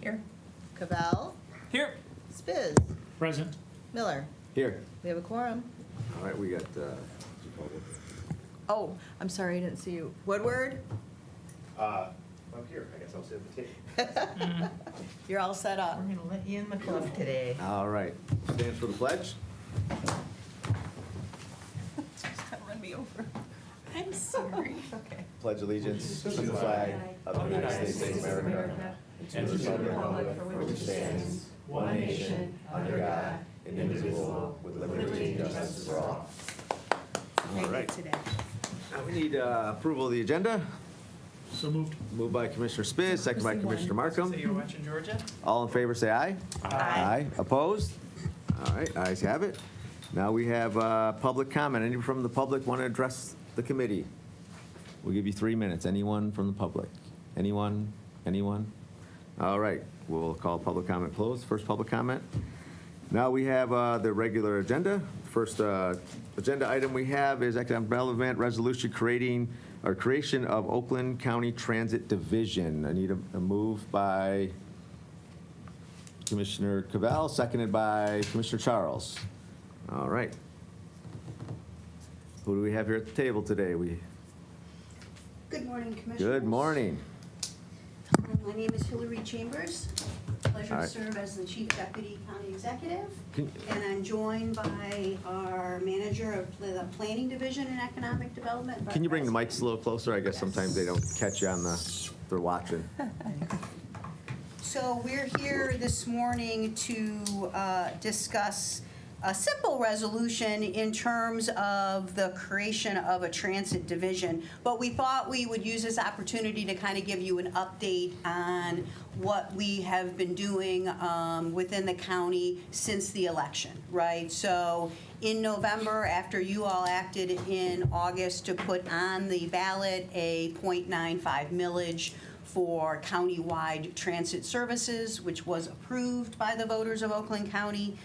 Here. Cavell, Here. Spiz, Present. Miller. Here. We have a quorum. All right, we got, Oh, I'm sorry, I didn't see you. Woodward, I'm here, I guess I'll sit at the table. you're all set up. We're gonna let you in the club today. all right. Stand for the pledge. Run me over. I'm sorry. Okay. Pledge allegiance to the flag of the United States of America and to the republic for which it stands, one nation, under God, indivisible, with liberty and justice for all. All right. Today. Now we need approval of the agenda. So moved. Moved by Commissioner Spiz, second by Commissioner Markham. So you're watching Georgia? All in favor, say aye. Aye. Opposed? All right, ayes have it. Now we have public comment. Anyone from the public want to address the committee? We'll give you 3 minutes. Anyone from the public? Anyone? Anyone? All right, we'll call public comment closed. First public comment. Now we have the regular agenda. First agenda item we have is economic development resolution creation of Oakland County Transit Division. I need a move by Commissioner Cavell, seconded by Commissioner Charles. All right. Who do we have here at the table today? Good morning, Commissioners. Good morning. My name is Hillary Chambers. Pleasure All to right. serve as the Chief Deputy County Executive. Can- And I'm joined by our Manager of the Planning Division and Economic Development. Brett Can you bring the Preston. mics a little closer? I guess sometimes they don't catch you on they're watching. So we're here this morning to discuss a simple resolution in terms of the creation of a transit division. But we thought we would use this opportunity to kind of give you an update on what we have been doing within the county since the election, right? So in November, after you all acted in August to put on the ballot a .95 millage for countywide transit services, which was approved by the voters of Oakland County.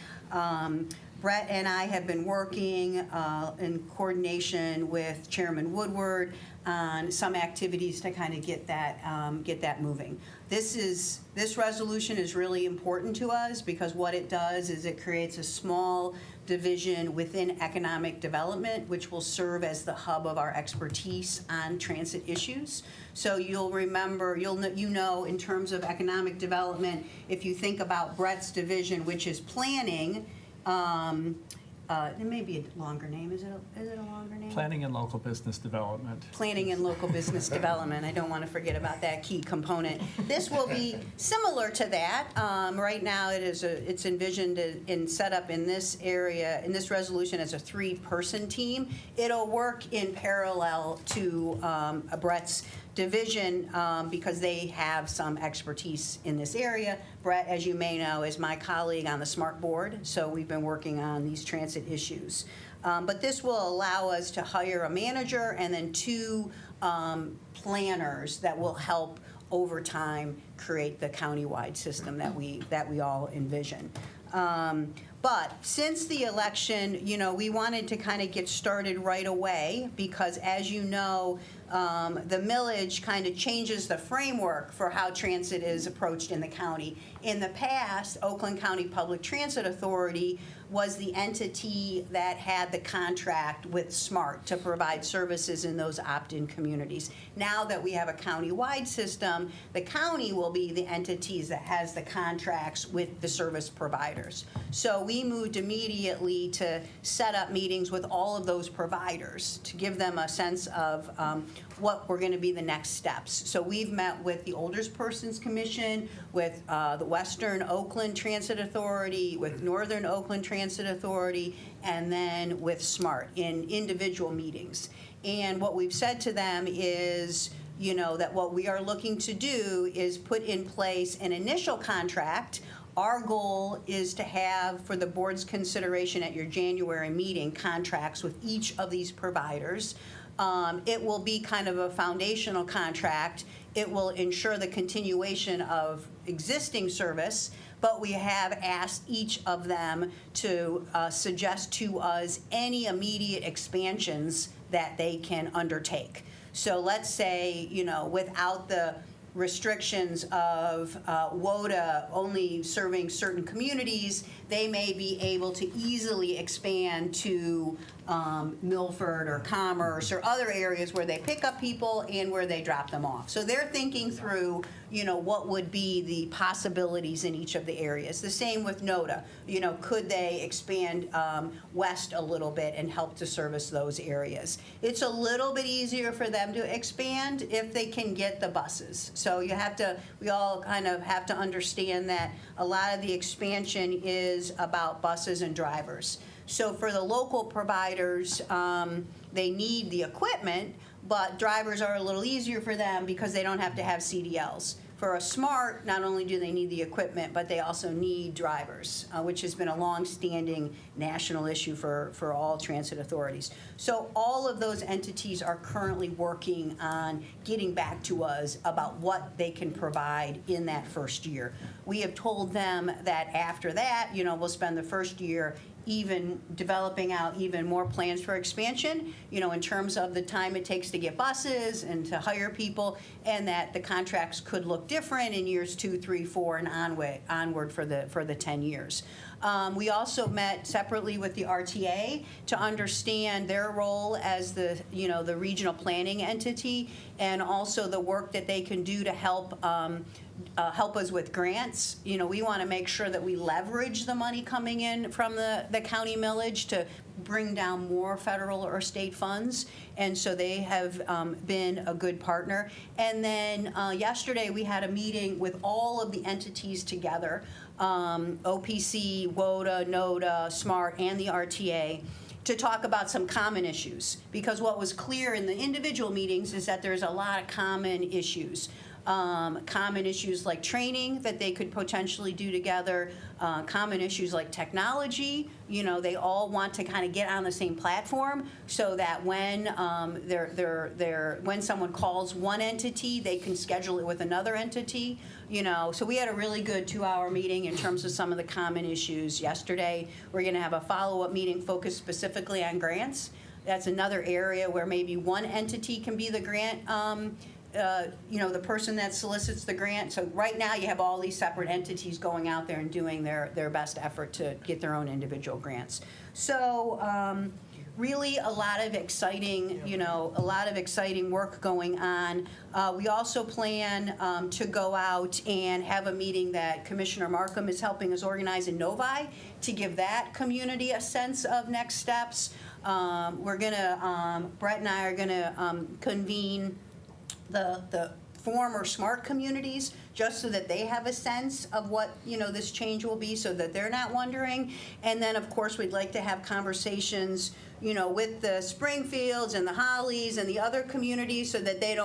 Brett and I have been working in coordination with Chairman Woodward on some activities to kind of get that moving. This resolution is really important to us because what it does is it creates a small division within economic development, which will serve as the hub of our expertise on transit issues. So you'll remember, you know, in terms of economic development, if you think about Brett's division, which is planning, it may be a longer name. Is it a longer name? Planning and local business development. Planning and local business development. I don't want to forget about that key component. This will be similar to that. Right now, it's envisioned and set up in this area, in this resolution, as a 3-person team. It'll work in parallel to Brett's division because they have some expertise in this area. Brett, as you may know, is my colleague on the SMART board, so we've been working on these transit issues. But this will allow us to hire a manager and then 2 planners that will help over time create the countywide system that we all envision. But since the election, you know, we wanted to kind of get started right away because, as you know, the millage kind of changes the framework for how transit is approached in the county. In the past, Oakland County Public Transit Authority was the entity that had the contract with SMART to provide services in those opt-in communities. Now that we have a county-wide system, the county will be the entities that has the contracts with the service providers. So we moved immediately to set up meetings with all of those providers to give them a sense of what were going to be the next steps. So we've met with the Olderspersons Commission, with the Western Oakland Transit Authority, with Northern Oakland Transit Authority, and then with SMART in individual meetings. And what we've said to them is, you know, that what we are looking to do is put in place an initial contract. Our goal is to have, for the board's consideration at your January meeting, contracts with each of these providers. It will be kind of a foundational contract. It will ensure the continuation of existing service, but we have asked each of them to suggest to us any immediate expansions that they can undertake. So let's say, you know, without the restrictions of WODA only serving certain communities, they may be able to easily expand to Milford or Commerce or other areas where they pick up people and where they drop them off. So they're thinking through, what would be the possibilities in each of the areas. The same with NODA. Could they expand west a little bit and help to service those areas? It's a little bit easier for them to expand if they can get the buses. So we all kind of have to understand that a lot of the expansion is about buses and drivers. So for the local providers, they need the equipment, but drivers are a little easier for them because they don't have to have CDLs. For a SMART, not only do they need the equipment, but they also need drivers, which has been a long-standing national issue for all transit authorities. So all of those entities are currently working on getting back to us about what they can provide in that first year. We have told them that after that, we'll spend the first year even developing out even more plans for expansion, in terms of the time it takes to get buses and to hire people, and that the contracts could look different in years 2, 3, 4, and onward for the 10 years. We also met separately with the RTA to understand their role as the regional planning entity, and also the work that they can do to help us with grants. We want to make sure that we leverage the money coming in from the county millage to bring down more federal or state funds, and so they have been a good partner. And then yesterday we had a meeting with all of the entities together, OPC, WODA, NODA, SMART, and the RTA, to talk about some common issues. Because what was clear in the individual meetings is that there's a lot of common issues. Common issues like training that they could potentially do together, common issues like technology. They all want to kind of get on the same platform so that when when someone calls one entity, they can schedule it with another entity. So we had a really good 2-hour meeting in terms of some of the common issues yesterday. We're going to have a follow-up meeting focused specifically on grants. That's another area where maybe one entity can be the grant the person that solicits the grant. So right now you have all these separate entities going out there and doing their best effort to get their own individual grants. So really a lot of exciting, work going on. We also plan to go out and have a meeting that Commissioner Markham is helping us organize in Novi to give that community a sense of next steps. Brett and I are gonna convene the former SMART communities, just so that they have a sense of what this change will be, so that they're not wondering. And then, of course, we'd like to have conversations, with the Springfields and the Hollies and the other communities, so that they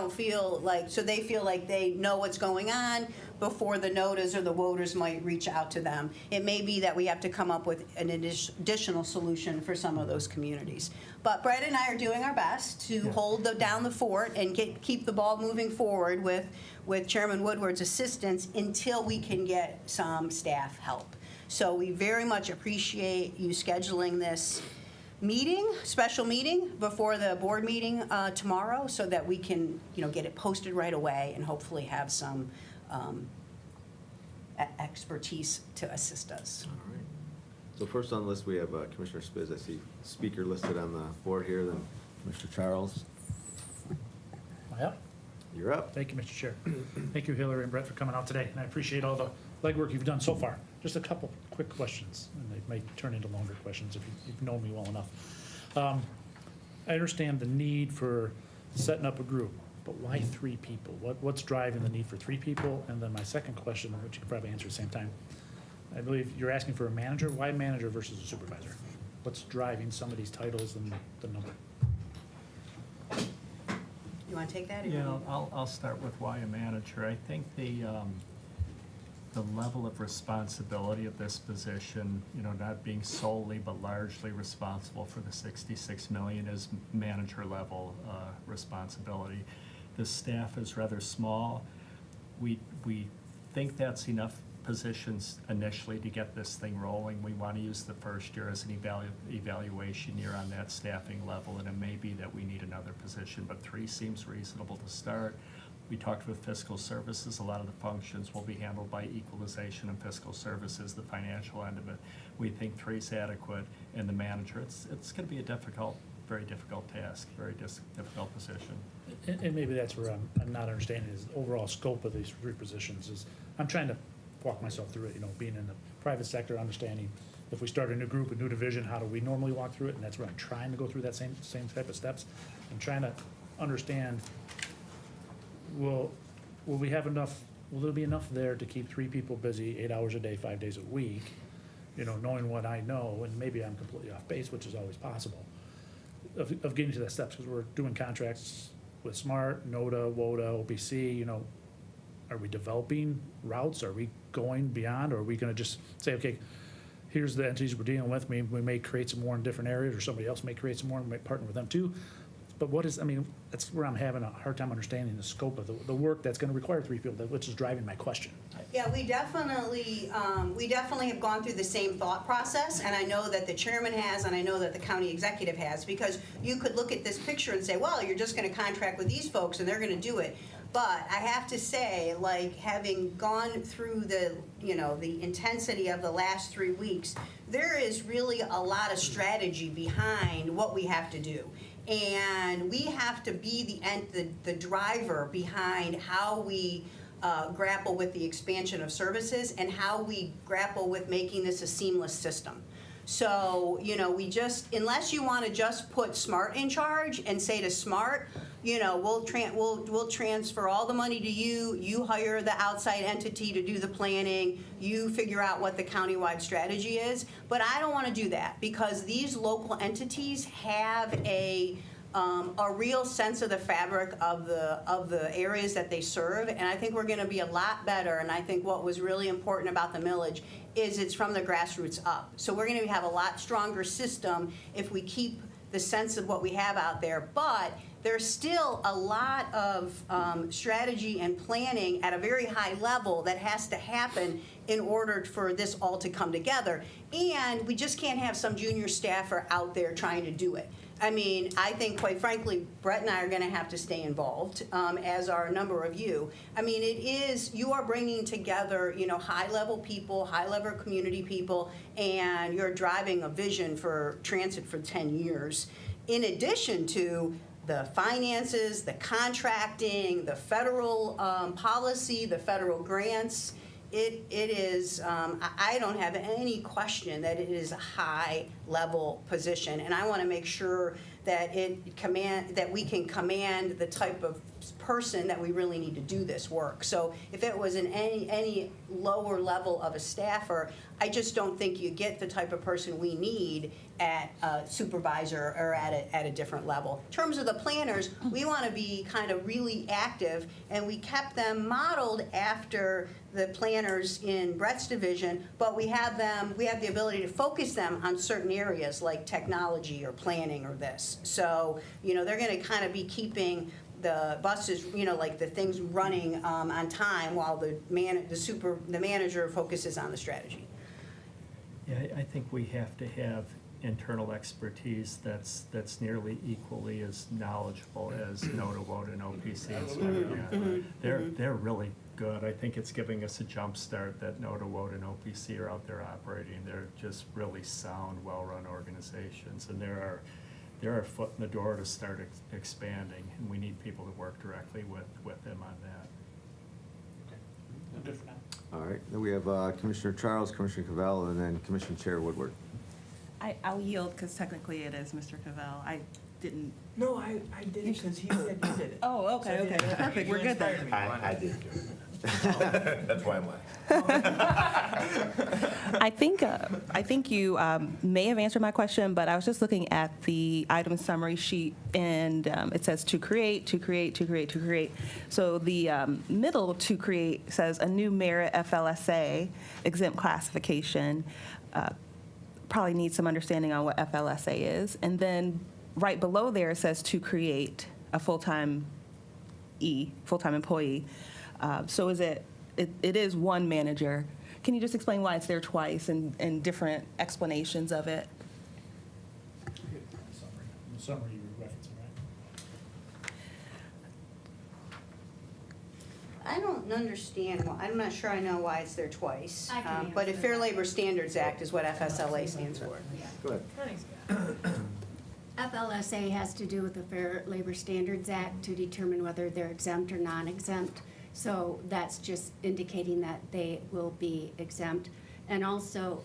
feel like they know what's going on before the NODAs or the WODAs might reach out to them. It may be that we have to come up with an additional solution for some of those communities. But Brett and I are doing our best to hold down the fort and keep the ball moving forward with Chairman Woodward's assistance until we can get some staff help. So we very much appreciate you scheduling this special meeting before the board meeting tomorrow, so that we can get it posted right away and hopefully have some expertise to assist us. All right. So first on the list, we have Commissioner Spiz. I see speaker listed on the board here, then Mr. Charles. Yep. You're up. Thank you, Mr. Chair. Thank you, Hillary and Brett, for coming out today, and I appreciate all the legwork you've done so far. Just a couple quick questions, and they may turn into longer questions if you've known me well enough. I understand the need for setting up a group, but why 3 people? What's driving the need for 3 people? And then my second question, which you can probably answer at the same time, I believe you're asking for a manager. Why manager versus a supervisor? What's driving some of these titles and the number? You want to take that? Or Yeah, I'll start with why a manager. I think the level of responsibility of this position, not being solely but largely responsible for the $66 million, is manager level responsibility. The staff is rather small. We think that's enough positions initially to get this thing rolling. We want to use the first year as an evaluation year on that staffing level, and it may be that we need another position, but 3 seems reasonable to start. We talked with fiscal services, a lot of the functions will be handled by equalization and fiscal services, the financial end of it. We think 3 is adequate, and the manager, it's gonna be a difficult, very difficult task, very difficult position. And maybe that's where I'm not understanding is the overall scope of these 3 positions is, I'm trying to walk myself through it, you know, being in the private sector, understanding if we start a new group, a new division, how do we normally walk through it? And that's where I'm trying to go through that same type of steps. I'm trying to understand, will we have enough, will there be enough there to keep 3 people busy 8 hours a day, 5 days a week? You know, knowing what I know, and maybe I'm completely off base, which is always possible, of getting to that steps, because we're doing contracts with SMART, NODA, WODA, OPC, you know, are we developing routes? Are we going beyond, or are we gonna just say, okay, here's the entities we're dealing with, we may create some more in different areas, or somebody else may create some more, and we may partner with them too. But what is, I mean, that's where I'm having a hard time understanding the scope of the work that's gonna require 3 people, which is driving my question. Yeah, we definitely have gone through the same thought process, and I know that the chairman has, and I know that the county executive has, because you could look at this picture and say, well, you're just gonna contract with these folks and they're gonna do it. But I have to say, like, having gone through the, you know, the intensity of the last 3 weeks, there is really a lot of strategy behind what we have to do. And we have to be the driver behind how we grapple with the expansion of services and how we grapple with making this a seamless system. So, you know, unless you want to just put SMART in charge and say to SMART, you know, we'll transfer all the money to you, you hire the outside entity to do the planning, you figure out what the countywide strategy is. But I don't want to do that, because these local entities have a real sense of the fabric of the areas that they serve, and I think we're going to be a lot better. And I think what was really important about the millage is it's from the grassroots up. So we're going to have a lot stronger system if we keep the sense of what we have out there. But there's still a lot of strategy and planning at a very high level that has to happen in order for this all to come together. And we just can't have some junior staffer out there trying to do it. I mean, I think, quite frankly, Brett and I are going to have to stay involved, as are a number of you. I mean, you are bringing together, you know, high-level people, high-level community people, and you're driving a vision for transit for 10 years, in addition to the finances, the contracting, the federal policy, the federal grants. It is, I don't have any question that it is a high-level position, and I want to make sure that we can command the type of person that we really need to do this work. So if it was in any lower level of a staffer, I just don't think you get the type of person we need at a supervisor or at a different level. In terms of the planners, we want to be kind of really active, and we kept them modeled after the planners in Brett's division, but we have the ability to focus them on certain areas like technology or planning or this. So, you know, they're going to kind of be keeping the buses, you know, like the things running on time, while the manager focuses on the strategy. Yeah, I think we have to have internal expertise that's nearly equally as knowledgeable as NODA, WODA, and OPC and SMART. They're really good. I think it's giving us a jump start that NODA, WODA, and OPC are out there operating. They're just really sound, well-run organizations, and they're a foot in the door to start expanding, and we need people to work directly with them on that. I'm good for now. All right, then we have Commissioner Charles, Commissioner Cavell, and then Commission Chair Woodward. I'll yield, because technically it is Mr. Cavell. I didn't. No, I did it because he said you did it. Oh, okay, So I did okay. it. Perfect, You we're good then. inspired me. I did do it. That's why I'm laughing. I think you may have answered my question, but I was just looking at the item summary sheet, and it says to create. So the middle to create says a new merit FLSA exempt classification. Probably need some understanding on what FLSA is. And then right below there it says to create a full-time employee. So is it is one manager. Can you just explain why it's there twice and different explanations of it? The summary you were referencing, right? don't understand, I'm not sure I know why it's there twice. I can But if answer Fair that. Labor Standards Act is what FSLA stands for. Go ahead. FLSA has to do with the Fair Labor Standards Act to determine whether they're exempt or non-exempt. So that's just indicating that they will be exempt. And also,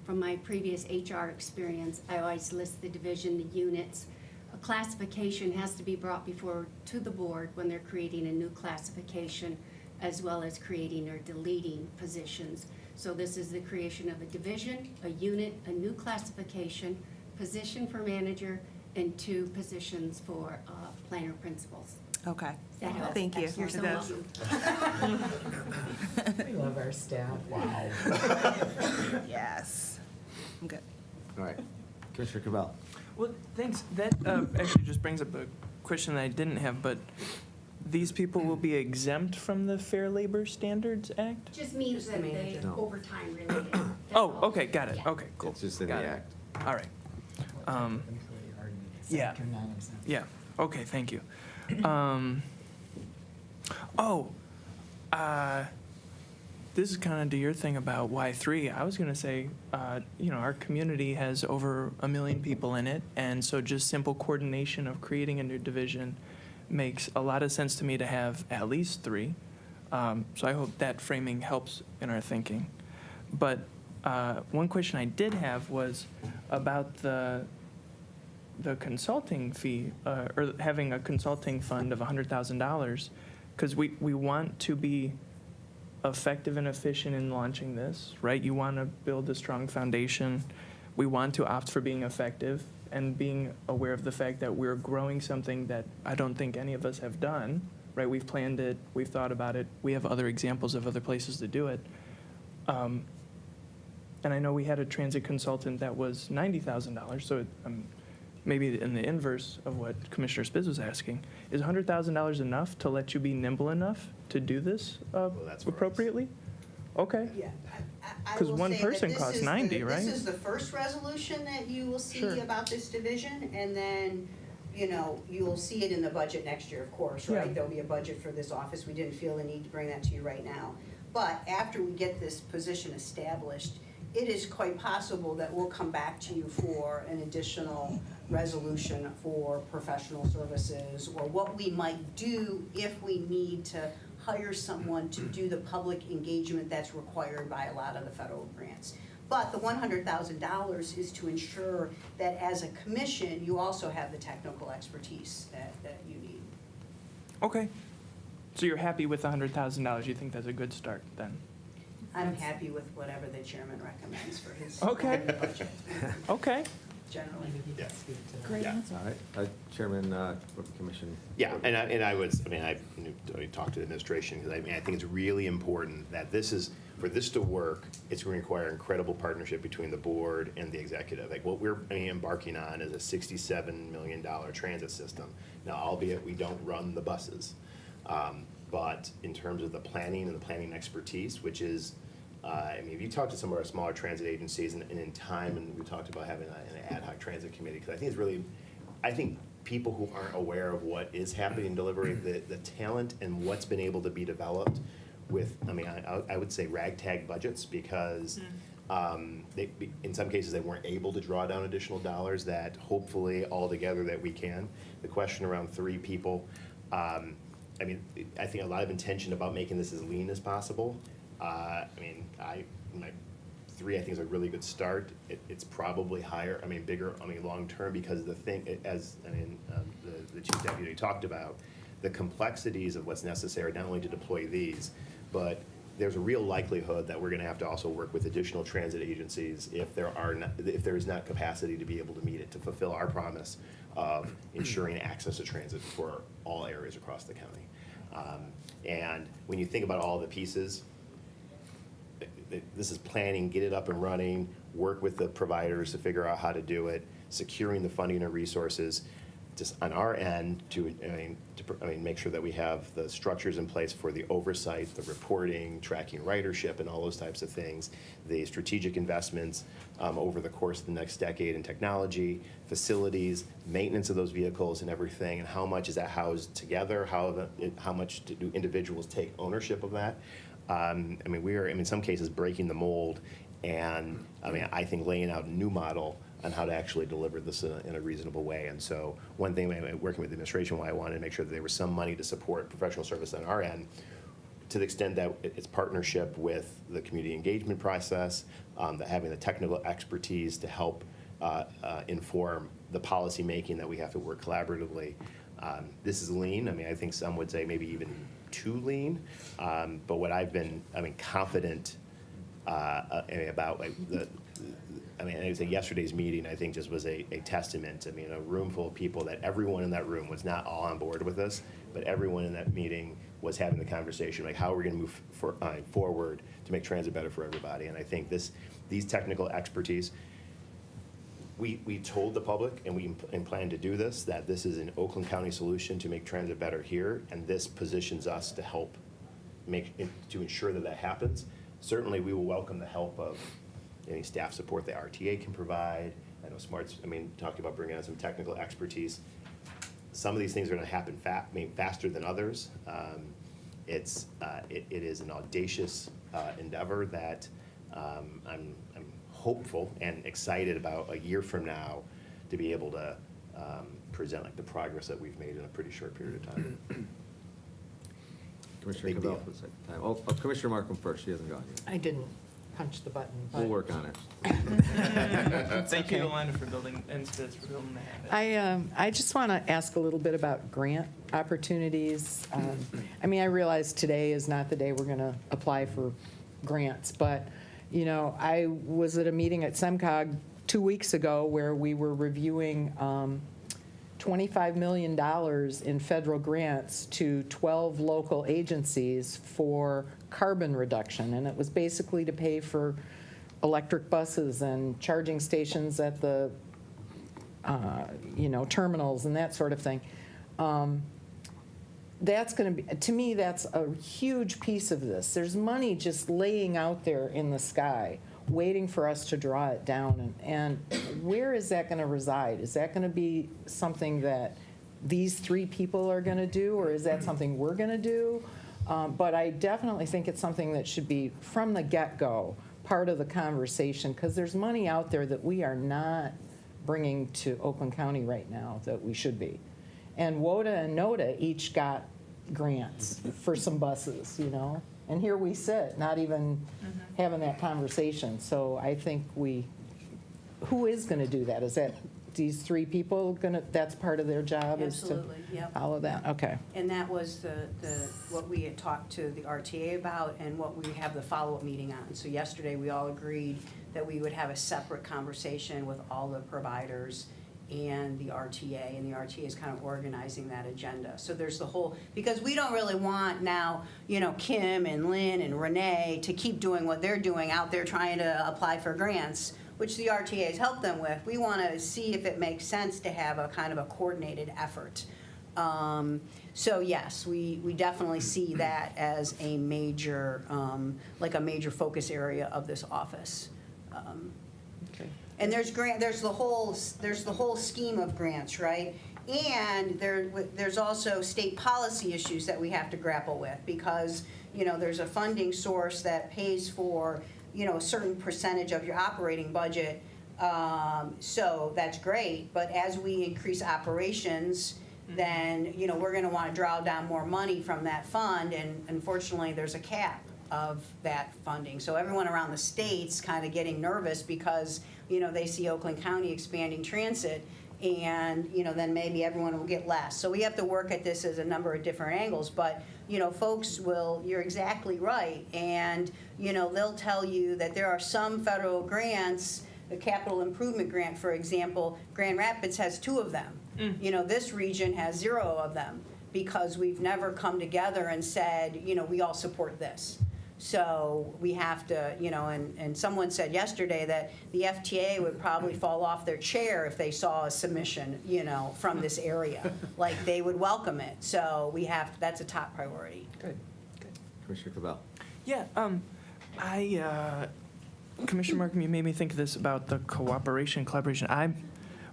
from my previous HR experience, I always list the division, the units. A classification has to be brought before to the board when they're creating a new classification, as well as creating or deleting positions. So this is the creation of a division, a unit, a new classification, position for manager, and 2 positions for planner principals. Okay. That helps. Thank you. You're so It does. welcome. We love our staff. Wow. Yes. I'm good. All right. Commissioner Cavell. Well, thanks. That actually just brings up a question that I didn't have, but these people will be exempt from the Fair Labor Standards Act? Just means Just the that they manager. No. overtime related. That's Oh, all. okay, got it. Yeah. Okay, cool. It's just in the Got it. act. All right. Yeah. Yeah, okay, thank you. This is kind of to your thing about Y3. I was going to say, our community has over 1 million people in it, and so just simple coordination of creating a new division makes a lot of sense to me to have at least 3. So I hope that framing helps in our thinking. But one question I did have was about the consulting fee, or having a consulting fund of $100,000, because we want to be effective and efficient in launching this, right? You want to build a strong foundation. We want to opt for being effective and being aware of the fact that we're growing something that I don't think any of us have done, right? We've planned it, we've thought about it, we have other examples of other places to do it. And I know we had a transit consultant that was $90,000, so maybe in the inverse of what Commissioner Spiz was asking. Is $100,000 enough to let you be nimble enough to do this that's where appropriately? Okay. Yeah. I 'Cause will one say that person this costs is 90, the- right? This is the first resolution that you will see Sure. about this division, and then, you'll see it in the budget next year, of course, Yeah. right? There'll be a budget for this office. We didn't feel the need to bring that to you right now. But after we get this position established, it is quite possible that we'll come back to you for an additional resolution for professional services, or what we might do if we need to hire someone to do the public engagement that's required by a lot of the federal grants. But the $100,000 is to ensure that as a commission, you also have the technical expertise that you need. Okay. So you're happy with $100,000? You think that's a good start then? I'm happy with whatever the chairman recommends for his Okay. budget, Okay. generally. Yeah. Great Yeah. answer. All right. Chairman of the Commission. Yeah, I talked to the administration, because I think it's really important that for this to work, it's going to require incredible partnership between the board and the executive. Like, what we're embarking on is a $67 million transit system. Now, albeit we don't run the buses, but in terms of the planning and the planning expertise, which is, if you talk to some of our smaller transit agencies, and in time, and we talked about having an ad hoc transit committee, because I think people who aren't aware of what is happening in delivery, the talent and what's been able to be developed with, I would say ragtag budgets, because in some cases, they weren't able to draw down additional dollars, that hopefully all together that we can. The question around 3 people, I think a lot of intention about making this as lean as possible. My 3, I think, is a really good start. It's probably higher, bigger, long-term, because the thing, the chief deputy talked about, the complexities of what's necessary, not only to deploy these, but there's a real likelihood that we're gonna have to also work with additional transit agencies if there is not capacity to be able to meet it, to fulfill our promise of ensuring access to transit for all areas across the county. And when you think about all the pieces, this is planning, get it up and running, work with the providers to figure out how to do it, securing the funding and resources. just on our end to make sure that we have the structures in place for the oversight, the reporting, tracking ridership, and all those types of things, the strategic investments over the course of the next decade in technology, facilities, maintenance of those vehicles and everything, and how much is that housed together, how much do individuals take ownership of that. We are, in some cases, breaking the mold, and I think laying out a new model on how to actually deliver this in a reasonable way. And so one thing, working with the administration, why I wanted to make sure that there was some money to support professional service on our end, to the extent that it's partnership with the community engagement process, that having the technical expertise to help inform the policy making that we have to work collaboratively. This is lean. I think some would say maybe even too lean. But what I've been, confident about I would say yesterday's meeting, I think, just was a testament. A room full of people that everyone in that room was not all on board with this, but everyone in that meeting was having the conversation, like how are we going to move forward to make transit better for everybody. And I think these technical expertise, we told the public, and we plan to do this, that this is an Oakland County solution to make transit better here, and this positions us to help to ensure that happens. Certainly, we will welcome the help of any staff support the RTA can provide. I know Smart's, talking about bringing on some technical expertise. Some of these things are going to happen faster than others. It is an audacious endeavor that I'm hopeful and excited about a year from now to be able to present the progress that we've made in a pretty short period of time. Commissioner Big Cavell deal. for the second time. Oh, Commissioner Markham first. She hasn't gone yet. I didn't punch the button, but. We'll work on it. Thank you, okay. Alana, for building, and Spitz for building the habit. I just want to ask a little bit about grant opportunities. I realize today is not the day we're going to apply for grants, but, I was at a meeting at SEMCOG 2 weeks ago where we were reviewing $25 million in federal grants to 12 local agencies for carbon reduction, and it was basically to pay for electric buses and charging stations at the terminals and that sort of thing. That's going to be, to me, that's a huge piece of this. There's money just laying out there in the sky waiting for us to draw it down. And where is that going to reside? Is that going to be something that these three people are going to do, or is that something we're going to do? But I definitely think it's something that should be, from the get-go, part of the conversation, because there's money out there that we are not bringing to Oakland County right now that we should be. And WODA and NODA each got grants for some buses, And here we sit, not even having that conversation. So I think who is going to do that? Is that these three people that's part of their job? Absolutely, is to yep. follow that? Okay. And that was what we had talked to the RTA about and what we have the follow-up meeting on. So yesterday, we all agreed that we would have a separate conversation with all the providers and the RTA, and the RTA is kind of organizing that agenda. So there's the whole, because we don't really want now, Kim and Lynn and Renee to keep doing what they're doing out there trying to apply for grants, which the RTA has helped them with. We want to see if it makes sense to have a kind of a coordinated effort. So yes, we definitely see that as a major, a major focus area of this office. Okay. And there's the whole scheme of grants, right? And there's also state policy issues that we have to grapple with, because there's a funding source that pays for a certain percentage of your operating budget. So that's great, but as we increase operations, then we're going to want to draw down more money from that fund, and unfortunately there's a cap of that funding. So everyone around the state's kind of getting nervous because they see Oakland County expanding transit, and then maybe everyone will get less. So we have to work at this as a number of different angles, but folks you're exactly right, and they'll tell you that there are some federal grants, the capital improvement grant, for example, Grand Rapids has 2 of them. This region has 0 of them, because we've never come together and said, we all support this. So we have to, you know, and someone said yesterday that the FTA would probably fall off their chair if they saw a submission, you know, from this area. Like, they would welcome it. So we have, that's a top priority. Good. Commissioner Cavell. Yeah, Commissioner Markham, you made me think of this about the cooperation, collaboration.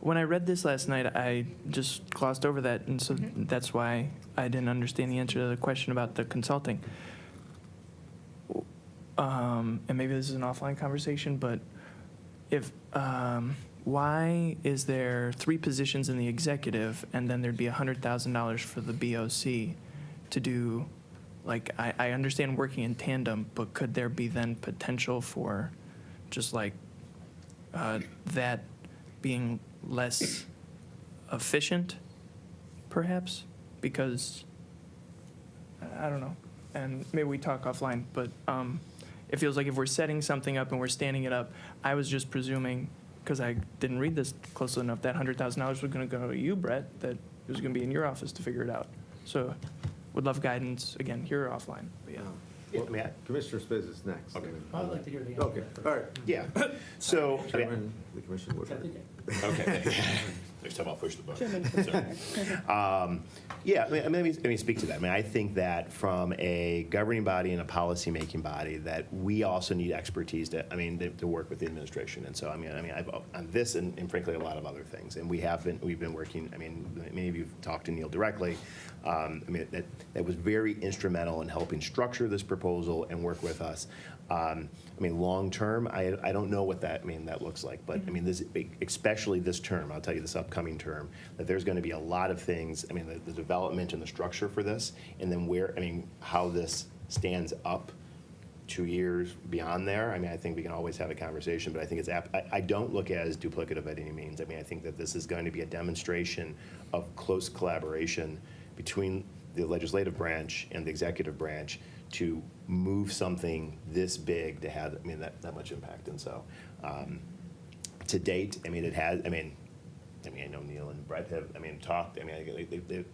When I read this last night, I just glossed over that, and so that's why I didn't understand the answer to the question about the consulting. And maybe this is an offline conversation, but if, why is there 3 positions in the executive, and then there'd be $100,000 for the BOC to do, like, I understand working in tandem, but could there be then potential for just like that being less efficient, perhaps? Because, I don't know, and maybe we talk offline, but it feels like if we're setting something up and we're standing it up, I was just presuming, because I didn't read this closely enough, that $100,000 was going to go to you, Brett, that it was going to be in your office to figure it out. So would love guidance, again, here or offline, but yeah. Well, Commissioner Spiz is next. Okay. I'd like to hear the answer. Okay, all right. Yeah, so, I mean, Chairman, the Commissioner Woodward. okay. Next time I'll push the button. So, yeah, let me speak to that. I mean, I think that from a governing body and a policy-making body, that we also need expertise to work with the administration. And so, I've on this and frankly a lot of other things. And we've been working. I mean, many of you've talked to Neil directly. That was very instrumental in helping structure this proposal and work with us. Long term, I don't know what that looks like, but this, especially this term, I'll tell you this upcoming term, that there's going to be a lot of things. The development and the structure for this, and then how this stands up 2 years beyond there. I think we can always have a conversation, but I think I don't look at it as duplicative at any means. I think that this is going to be a demonstration of close collaboration between the legislative branch and the executive branch to move something this big to have that much impact. And so to date, it has. I know Neil and Brett have talked.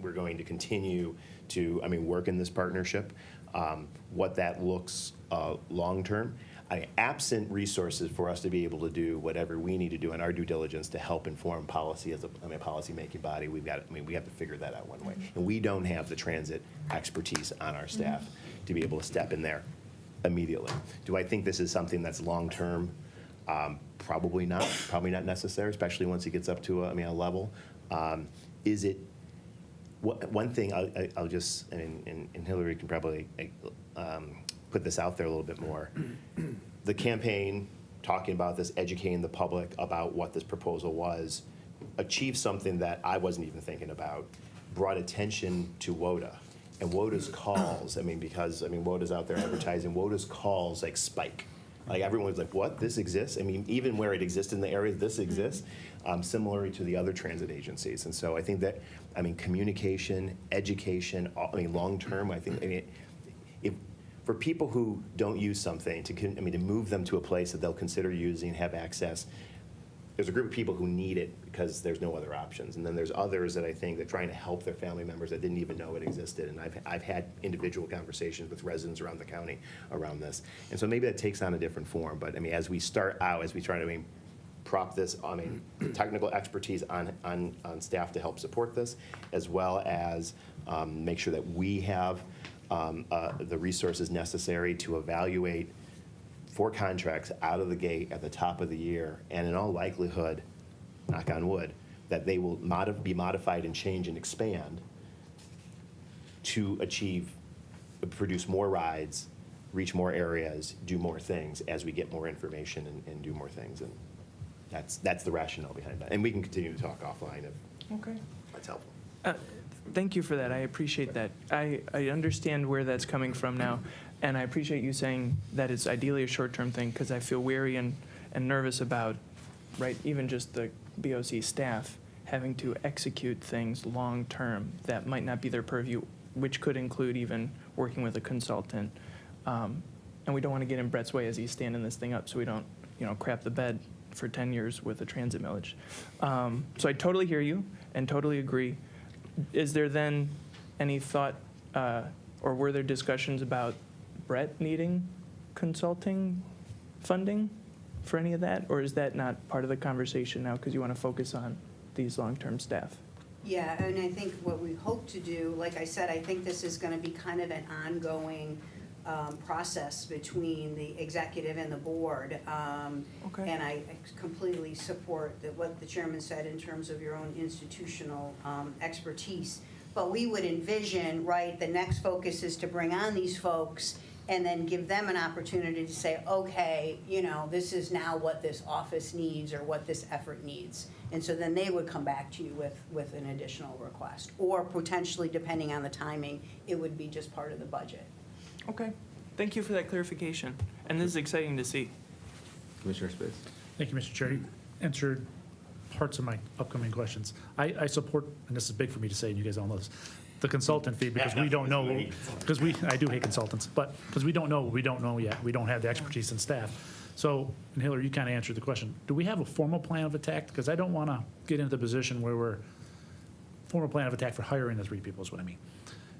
We're going to continue to work in this partnership. What that looks long term. Absent resources for us to be able to do whatever we need to do in our due diligence to help inform policy as a policy-making body, we have to figure that out one way. And we don't have the transit expertise on our staff to be able to step in there immediately. Do I think this is something that's long-term? Probably not. Probably not necessary, especially once it gets up to a level. Is it? One thing I'll just, and Hillary can probably put this out there a little bit more. The campaign, talking about this, educating the public about what this proposal was, achieved something that I wasn't even thinking about, brought attention to WODA. And WODA's calls, because WODA's out there advertising, WODA's calls like spike. Like everyone's like, what, this exists? Even where it exists in the area, this exists, similar to the other transit agencies. And so I think that, communication, education, long-term, if for people who don't use something, to move them to a place that they'll consider using, have access, there's a group of people who need it because there's no other options. And then there's others that I think that trying to help their family members that didn't even know it existed. And I've had individual conversations with residents around the county around this. And so maybe that takes on a different form. But as we start out, as we try to prop this, technical expertise on staff to help support this, as well as make sure that we have the resources necessary to evaluate 4 contracts out of the gate at the top of the year, and in all likelihood, knock on wood, that they will be modified and change and expand to produce more rides, reach more areas, do more things as we get more information and do more things. And that's the rationale behind that. And we can continue to talk offline if that's helpful. Thank you for that. I appreciate that. I understand where that's coming from now, and I appreciate you saying that it's ideally a short-term thing, because I feel wary and nervous about, even just the BOC staff having to execute things long-term that might not be their purview, which could include even working with a consultant. And we don't want to get in Brett's way as he's standing this thing up, so we don't, crap the bed for 10 years with a transit millage. So I totally hear you and totally agree. Is there then any thought, or were there discussions about Brett needing consulting funding for any of that? Or is that not part of the conversation now because you want to focus on these long-term staff? Yeah, and I think what we hope to do, like I said, I think this is going to be kind of an ongoing process between the executive and the board. Okay. And I completely support what the chairman said in terms of your own institutional expertise. But we would envision, right, the next focus is to bring on these folks and then give them an opportunity to say, okay, you know, this is now what this office needs or what this effort needs. And so then they would come back to you with an additional request. Or potentially, depending on the timing, it would be just part of the budget. Okay. Thank you for that clarification. And this is exciting to see. Commissioner Spitz? Thank you, Mr. Chair. You answered parts of my upcoming questions. I support, and this is big for me to say, and you guys all know this, the consultant fee, because we don't know, I do hate consultants, but because we don't know yet. We don't have the expertise and staff. So, and Hillary, you kind of answered the question. Do we have a formal plan of attack? Because I don't want to get into the position where formal plan of attack for hiring the 3 people is what I mean.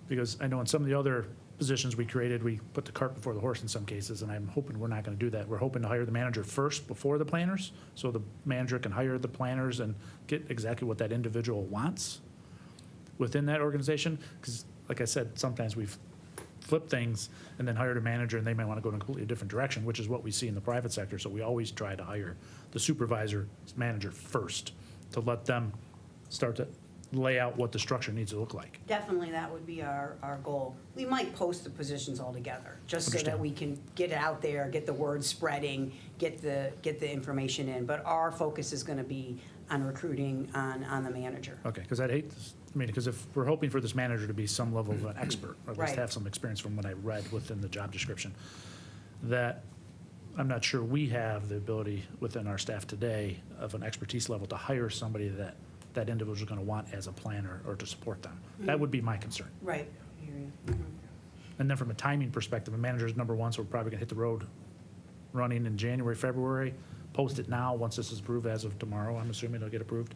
Because I know in some of the other positions we created, we put the cart before the horse in some cases, and I'm hoping we're not going to do that. We're hoping to hire the manager first before the planners, so the manager can hire the planners and get exactly what that individual wants within that organization. Because, like I said, sometimes we've flipped things and then hired a manager, and they might want to go in a completely different direction, which is what we see in the private sector. So we always try to hire the supervisor manager first to let them start to lay out what the structure needs to look like. Definitely, that would be our goal. We might post the positions all together, just so that Understand. we can get it out there, get the word spreading, get the information in. But our focus is going to be on recruiting on the manager. Okay, because I'd hate, because if we're hoping for this manager to be some level of an expert, or at least Right. have some experience from what I read within the job description, that I'm not sure we have the ability within our staff today of an expertise level to hire somebody that individual is going to want as a planner or to support them. That would be my concern. Right. And then from a timing perspective, a manager is number one, so we're probably going to hit the road running in January, February. Post it now, once this is approved as of tomorrow, I'm assuming it'll get approved.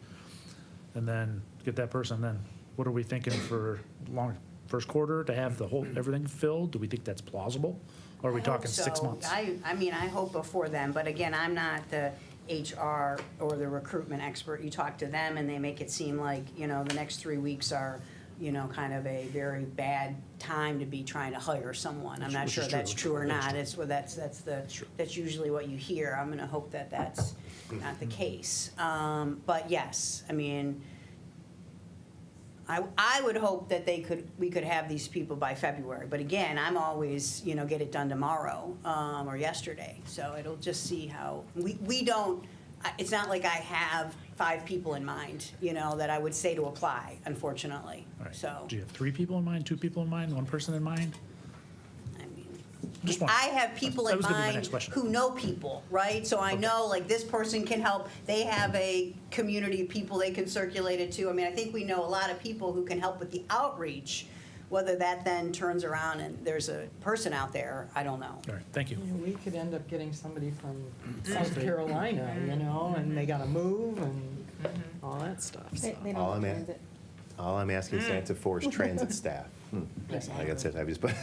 And then get that person, then what are we thinking for first quarter to have everything filled? Do we think that's plausible? Or are we talking 6 months? I mean, I hope before then, but again, I'm not the HR or the recruitment expert. You talk to them and they make it seem like, you know, the next 3 weeks are, you know, kind of a very bad time to be trying to hire someone. I'm not Which sure is that's true. true or not. That's That's usually what you hear. I'm gonna hope that that's not the case. But yes, I mean, I would hope that we could have these people by February. But again, I'm always, you know, get it done tomorrow, or yesterday. So it'll just see how, we don't, it's not like I have 5 people in mind, you know, that I would say to apply, unfortunately. All right. So, Do you have 3 people in mind, 2 people in mind, 1 person in mind? I mean, Just one. I have people That in was gonna be my mind next question. who know people, right? So I know, like, this person can help. They have a community of people they can circulate it to. I mean, I think we know a lot of people who can help with the outreach. Whether that then turns around and there's a person out there, I don't know. All right, thank you. We could end up getting somebody from South Carolina, you know, and they gotta move and all that stuff, so. All I'm asking Santa for is transit staff. Like I said, I just put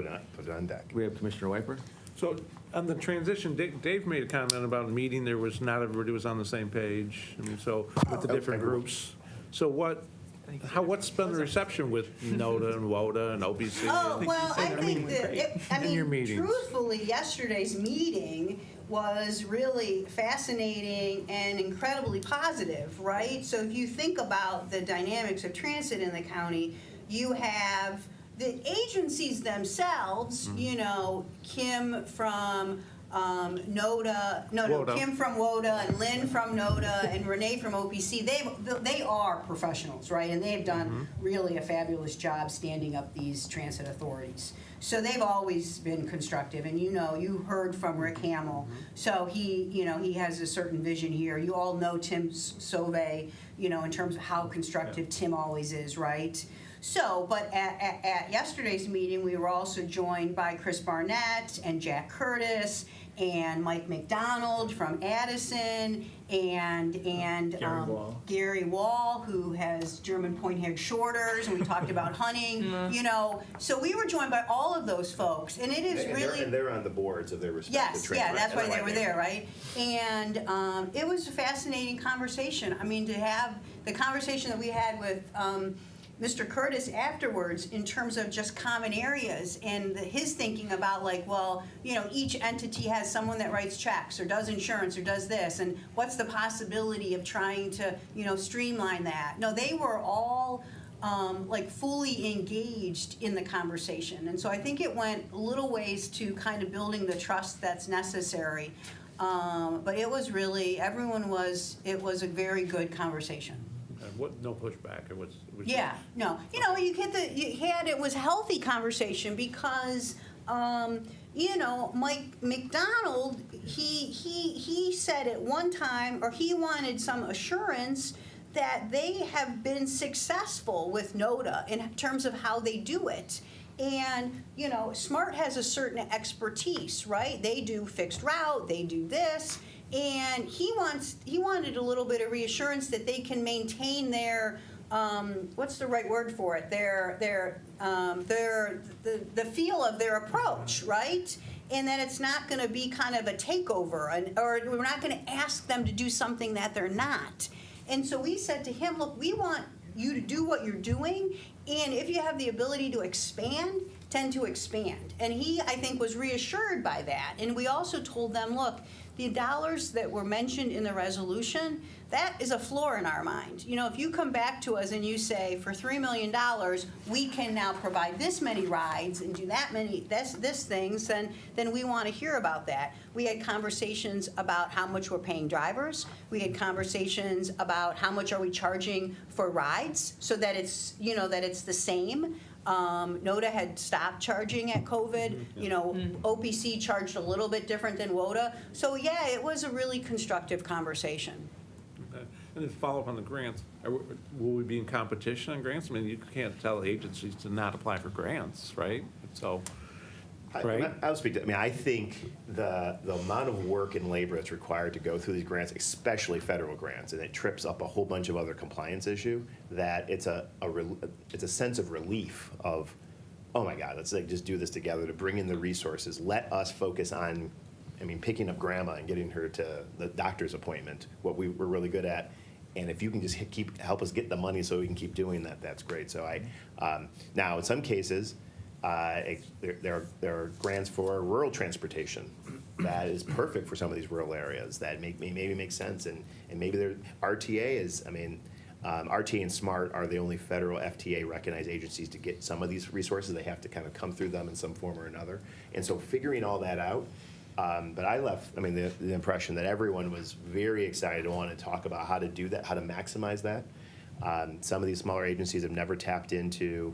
it on deck. We have Commissioner Wiper? So on the transition, Dave made a comment about a meeting, there was not everybody was on the same page, I mean, so with the different groups. So what's been the reception with NODA and WODA and OBC? Oh, well, I think that, in your meetings. truthfully, yesterday's meeting was really fascinating and incredibly positive, right? So if you think about the dynamics of transit in the county, you have the agencies themselves, you know, Kim from WODA. Kim from WODA and Lynn from NODA and Renee from OPC, they are professionals, right? And they've done really a fabulous job standing up these transit authorities. So they've always been constructive, and you know, you heard from Rick Hamill. So he has a certain vision here. You all know Tim Sauvé, you know, in terms of how constructive Tim always is, right? So, but at yesterday's meeting, we were also joined by Chris Barnett and Jack Curtis and Mike McDonald from Addison, and Gary Wall. Gary Wall, who has German point-haired shorters, and we talked about hunting, you know. So we were joined by all of those folks, and it is And really. they're on the boards of their respective Yes, trades. yeah, that's why That's they were I there, right? And it was a fascinating conversation. I mean, to have the conversation that we had with Mr. Curtis afterwards in terms of just common areas and his thinking about like, well, you know, each entity has someone that writes checks or does insurance or does this, and what's the possibility of trying to, you know, streamline that? No, they were all like fully engaged in the conversation. And so I think it went little ways to kind of building the trust that's necessary. But it was really, it was a very good conversation. And what, no pushback, it was. Yeah, no, you know, it was a healthy conversation because, you know, Mike McDonald, he said at one time, or he wanted some assurance that they have been successful with NODA in terms of how they do it. And, you know, SMART has a certain expertise, right? They do fixed route, they do this, and he wanted a little bit of reassurance that they can maintain their, what's the right word for it? The feel of their approach, right? And that it's not going to be kind of a takeover, or we're not going to ask them to do something that they're not. And so we said to him, look, we want you to do what you're doing, and if you have the ability to expand, tend to expand. And he, I think, was reassured by that. And we also told them, look, the dollars that were mentioned in the resolution, that is a floor in our mind. You know, if you come back to us and you say, for $3 million, we can now provide this many rides and do that many, this things, then we want to hear about that. We had conversations about how much we're paying drivers. We had conversations about how much are we charging for rides so that it's, you know, that it's the same. NODA had stopped charging at COVID. You know, OPC charged a little bit different than WODA. So yeah, it was a really constructive conversation. Okay. And then follow up on the grants, will we be in competition on grants? I mean, you can't tell agencies to not apply for grants, right? So, right? I'll speak to, I mean, I think the amount of work and labor that's required to go through these grants, especially federal grants, and it trips up a whole bunch of other compliance issue, that it's a sense of relief of, oh my God, let's like just do this together to bring in the resources. Let us focus on, I mean, picking up grandma and getting her to the doctor's appointment, what we're really good at. And if you can just help us get the money so we can keep doing that, that's great. So now in some cases, there are grants for rural transportation that is perfect for some of these rural areas that maybe make sense, and maybe RTA is, I mean, RTA and SMART are the only federal FTA recognized agencies to get some of these resources. They have to kind of come through them in some form or another, and so figuring all that out. But I left, I mean, the impression that everyone was very excited to want to talk about how to do that, how to maximize that. Some of these smaller agencies have never tapped into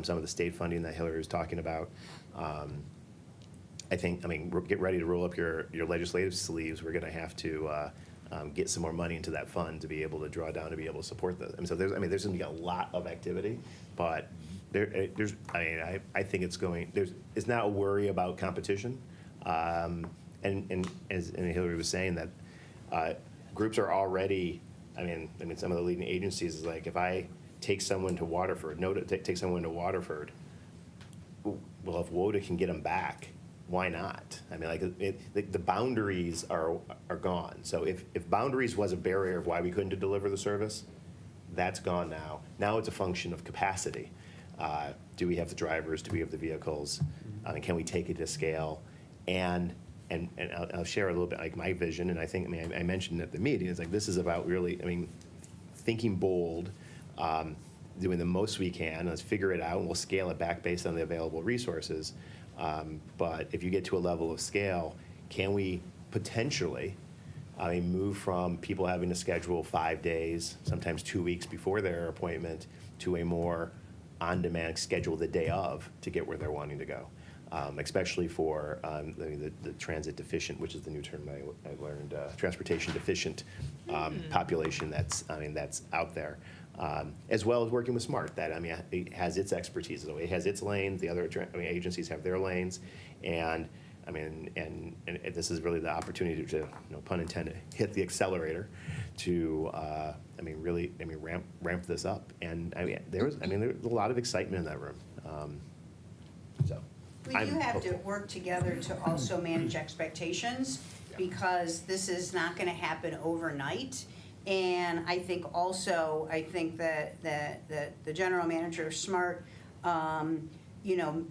some of the state funding that Hillary was talking about. I think, I mean, get ready to roll up your legislative sleeves. We're going to have to get some more money into that fund to be able to draw down to be able to support that. And so there's going to be a lot of activity, but there's, I mean, I think it's not a worry about competition. And as Hillary was saying, that groups are already, I mean, some of the leading agencies is like, if I take someone to Waterford, take someone to Waterford, well, if WODA can get them back, why not? I mean, like the boundaries are gone. So if boundaries was a barrier of why we couldn't deliver the service, that's gone now. Now it's a function of capacity. Do we have the drivers? Do we have the vehicles? Can we take it to scale? And I'll share a little bit like my vision, and I think, I mean, I mentioned at the meeting, it's like this is about really, I mean, thinking bold, doing the most we can. Let's figure it out, and we'll scale it back based on the available resources. But if you get to a level of scale, can we potentially, move from people having to schedule 5 days, sometimes 2 weeks before their appointment, to a more on-demand schedule the day of to get where they're wanting to go? Especially for the transit deficient, which is the new term I learned, transportation deficient population that's out there, as well as working with SMART. That, I mean, it has its expertise. It has its lanes. The other agencies have their lanes, and I mean, and this is really the opportunity to, no pun intended, hit the accelerator to, I mean, really, I mean, ramp this up. And I mean, there was a lot of excitement in that room. So. We I'm do have to hopeful. work together to also manage expectations, because this is not gonna happen overnight. And I think also, I think that the general manager, Smart, you know,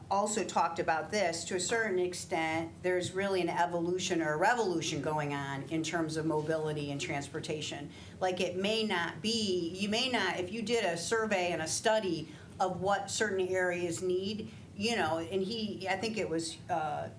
also talked about this. To a certain extent, there's really an evolution or a revolution going on in terms of mobility and transportation. Like, it may not be, you may not, if you did a survey and a study of what certain areas need, you know, and I think it was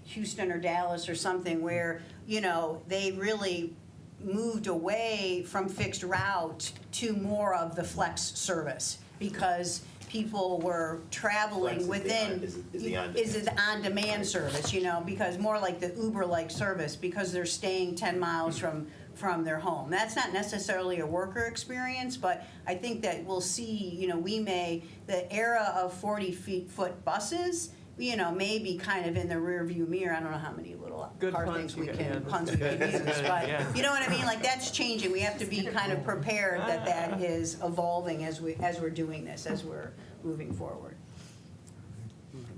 Houston or Dallas or something, where, you know, they really moved away from fixed route to more of the flex service, because people were traveling Flex within. is the on-demand. Is the on-demand service, you know, because more like the Uber-like service, because they're staying 10 miles from their home. That's not necessarily a worker experience, but I think that we'll see, you know, the era of 40-foot buses, you know, may be kind of in the rear view mirror. I don't know how many little Good car puns things we you got, can, yeah. puns we can use, but, Yeah. you know what I mean? Like, that's changing. We have to be kind of prepared that is evolving as we're doing this, as we're moving forward.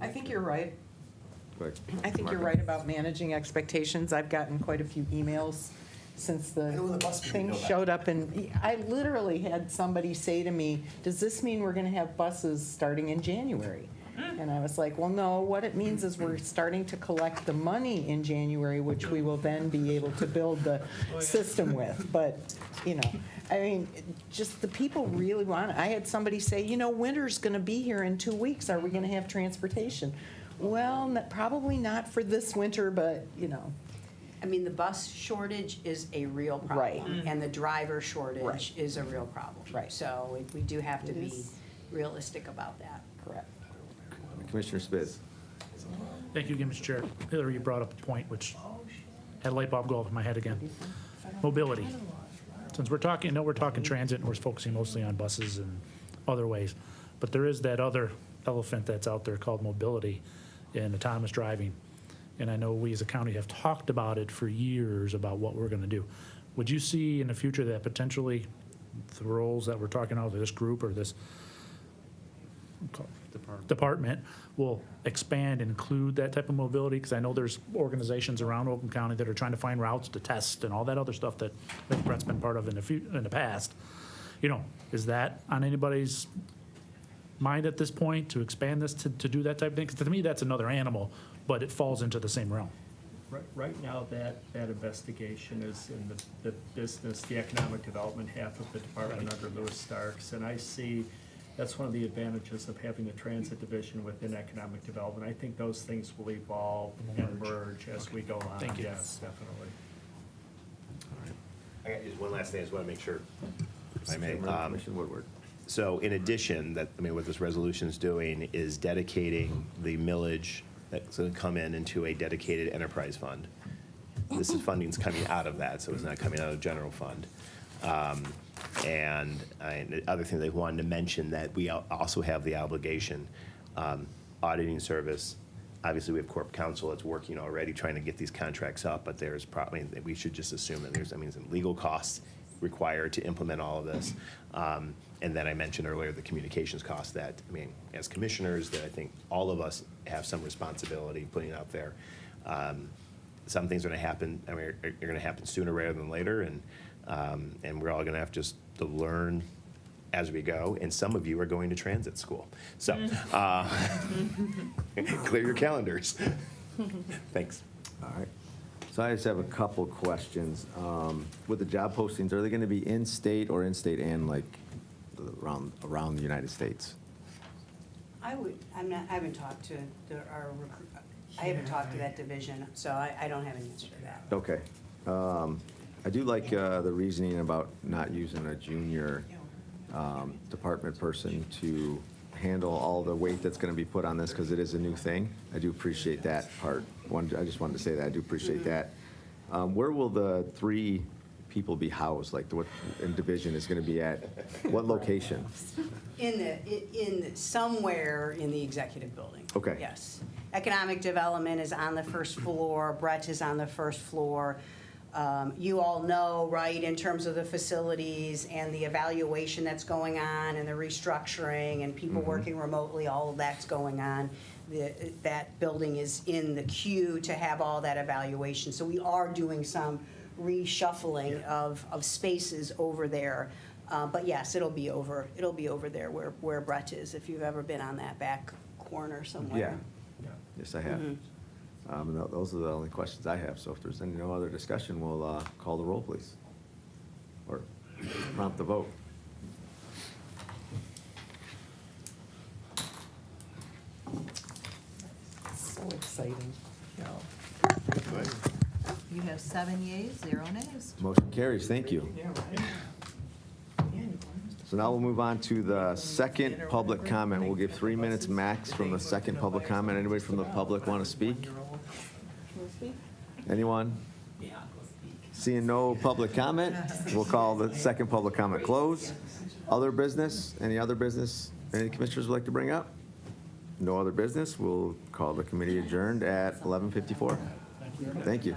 I think you're right. Quick. I think you're right about managing expectations. I've gotten quite a few emails since the thing showed up, and I literally had somebody say to me, does this mean we're gonna have buses starting in January? And I was like, well, no, what it means is we're starting to collect the money in January, which we will then be able to build the system with. But, you know, I mean, just the people really want it. I had somebody say, you know, winter's gonna be here in 2 weeks. Are we gonna have transportation? Well, probably not for this winter, but, you know. I mean, the bus shortage is a real problem. Right. And the driver shortage Right. is a real problem. Right. So we do have to It be is. realistic about that. Correct. Commissioner Spitz. Thank you again, Mr. Chair. Hillary, you brought up a point which had a light bulb go off in my head again. Mobility. Since we're talking transit, and we're focusing mostly on buses and other ways, but there is that other elephant that's out there called mobility and autonomous driving. And I know we as a county have talked about it for years about what we're gonna do. Would you see in the future that potentially the roles that we're talking about, this group or this department will expand and include that type of mobility? Because I know there's organizations around Oakland County that are trying to find routes to test and all that other stuff that Brett's been part of in the past. You know, is that on anybody's mind at this point to expand this to do that type of thing? Because to me, that's another animal, but it falls into the same realm. Right now, that investigation is in the business, the economic development half of the department under Louis Starks. And I see, that's one of the advantages of having the transit division within economic development. I think those things will evolve and merge as we go on. Thank you. Yes, definitely. I got just one last thing, I just want to make sure, if I may. Commissioner Woodward. So in addition, what this resolution is doing is dedicating the millage that's going to come into a dedicated enterprise fund. Funding's coming out of that, so it's not coming out of the general fund. And the other thing they wanted to mention, that we also have the obligation, auditing service. Obviously, we have corp counsel that's working already, trying to get these contracts up, but there's probably, we should just assume that there's, some legal costs required to implement all of this. And then I mentioned earlier the communications costs that, as commissioners, that I think all of us have some responsibility putting out there. Some things are going to happen, are going to happen sooner rather than later, and we're all going to have just to learn as we go, and some of you are going to transit school. So, clear your calendars. Thanks. All right. So I just have a couple questions. With the job postings, are they going to be in-state or in-state and like around the United States? I haven't talked to I haven't talked to that division, so I don't have an answer to that. Okay. I do like the reasoning about not using a junior department person to handle all the weight that's going to be put on this, because it is a new thing. I do appreciate that part. I just wanted to say that. I do appreciate that. Where will the 3 people be housed? Like, what division is going to be at? What location? Somewhere in the executive building. Okay. Yes. Economic Development is on the first floor, Brett is on the first floor. You all know, right, in terms of the facilities and the evaluation that's going on and the restructuring and people working remotely, all of that's going on. That building is in the queue to have all that evaluation. So we are doing some reshuffling of spaces over there. But yes, it'll be over there where Brett is, if you've ever been on that back corner somewhere. Yeah. Yes, I have. Those are the only questions I have, so if there's any no other discussion, we'll call the roll, please. Or prompt the vote. So exciting. You have 7 yeas, 0 nays. Motion carries, thank you. So now we'll move on to the second public comment. We'll give 3 minutes max from the second public comment. Anybody from the public want to speak? Anyone? Seeing no public comment, we'll call the second public comment closed. Other business? Any other business any commissioners would like to bring up? No other business. We'll call the committee adjourned at 11:54. Thank you.